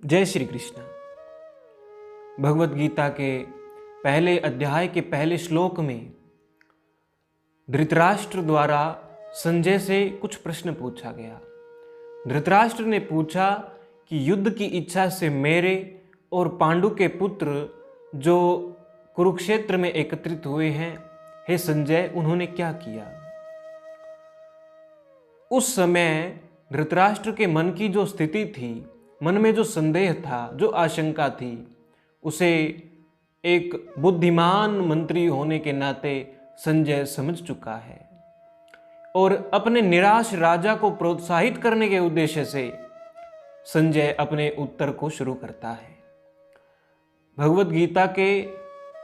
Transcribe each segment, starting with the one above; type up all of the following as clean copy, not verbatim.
जय श्री कृष्ण। भगवत गीता के पहले अध्याय के पहले श्लोक में धृतराष्ट्र द्वारा संजय से कुछ प्रश्न पूछा गया। धृतराष्ट्र ने पूछा कि युद्ध की इच्छा से मेरे और पांडु के पुत्र जो कुरुक्षेत्र में एकत्रित हुए हैं, हे संजय, उन्होंने क्या किया। उस समय धृतराष्ट्र के मन की जो स्थिति थी, मन में जो संदेह था, जो आशंका थी, उसे एक बुद्धिमान मंत्री होने के नाते संजय समझ चुका है और अपने निराश राजा को प्रोत्साहित करने के उद्देश्य से संजय अपने उत्तर को शुरू करता है। भगवत गीता के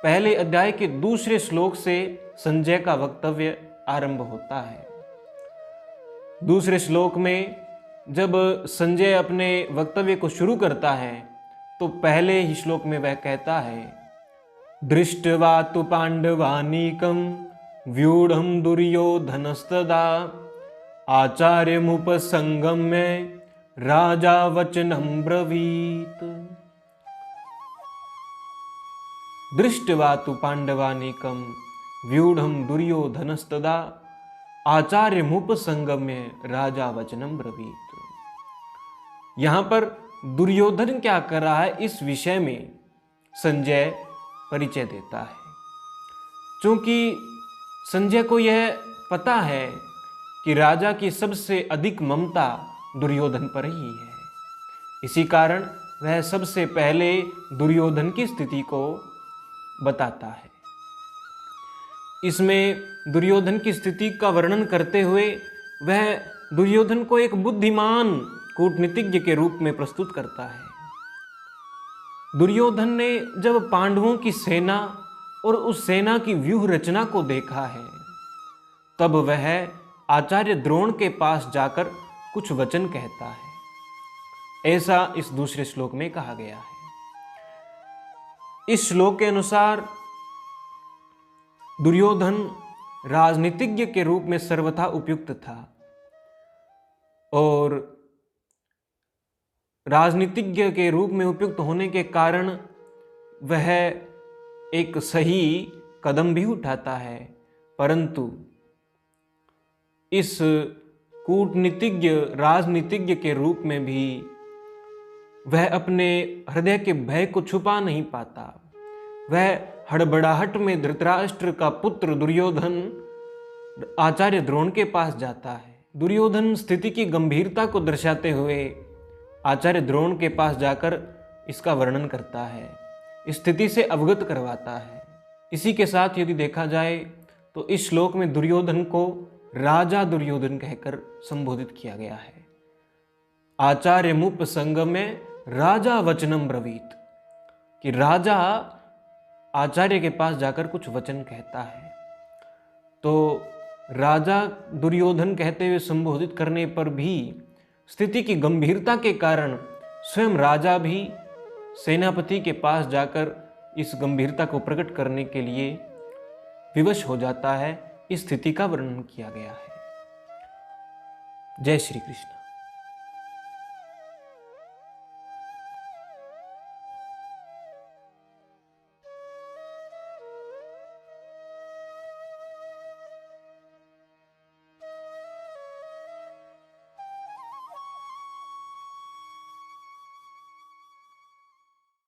पहले अध्याय के दूसरे श्लोक से संजय का वक्तव्य आरंभ होता है। दूसरे श्लोक में जब संजय अपने वक्तव्य को शुरू करता है तो पहले ही श्लोक में वह कहता है, दृष्ट्वा तु पांडवानीकं व्यूढ़ं दुर्योधनस्तदा आचार्यमुपसंगम्य राजा वचनं ब्रवीत। दृष्ट्वा तु पांडवानीकं व्यूढ़ं दुर्योधनस्तदा आचार्यमुपसंगम्य राजा वचनं ब्रवीत। यहां पर दुर्योधन क्या कर रहा है, इस विषय में संजय परिचय देता है। क्योंकि संजय को यह पता है कि राजा की सबसे अधिक ममता दुर्योधन पर ही है, इसी कारण वह सबसे पहले दुर्योधन की स्थिति को बताता है। इसमें दुर्योधन की स्थिति का वर्णन करते हुए वह दुर्योधन को एक बुद्धिमान कूटनीतिज्ञ के रूप में प्रस्तुत करता है। दुर्योधन ने जब पांडवों की सेना और उस सेना की व्यूह रचना को देखा है, तब वह आचार्य द्रोण के पास जाकर कुछ वचन कहता है। ऐसा इस दूसरे श्लोक में कहा गया है। इस श्लोक के अनुसार दुर्योधन राजनीतिज्ञ के रूप में सर्वथा उपयुक्त था और राजनीतिज्ञ के रूप में उपयुक्त होने के कारण वह एक सही कदम भी उठाता है, परंतु इस कूटनीतिज्ञ राजनीतिज्ञ के रूप में भी वह अपने हृदय के भय को छुपा नहीं पाता। वह हड़बड़ाहट में धृतराष्ट्र का पुत्र दुर्योधन आचार्य द्रोण के पास जाता है। दुर्योधन स्थिति की गंभीरता को दर्शाते हुए आचार्य द्रोण के पास जाकर इसका वर्णन करता है, स्थिति से अवगत करवाता है। इसी के साथ यदि देखा जाए तो इस श्लोक में दुर्योधन को राजा दुर्योधन कहकर संबोधित किया गया है। आचार्य मुपसंगम्य राजा वचनम ब्रवीत, कि राजा आचार्य के पास जाकर कुछ वचन कहता है। तो राजा दुर्योधन कहते हुए संबोधित करने पर भी स्थिति की गंभीरता के कारण स्वयं राजा भी सेनापति के पास जाकर इस गंभीरता को प्रकट करने के लिए विवश हो जाता है। इस स्थिति का वर्णन किया गया है। जय श्री कृष्ण।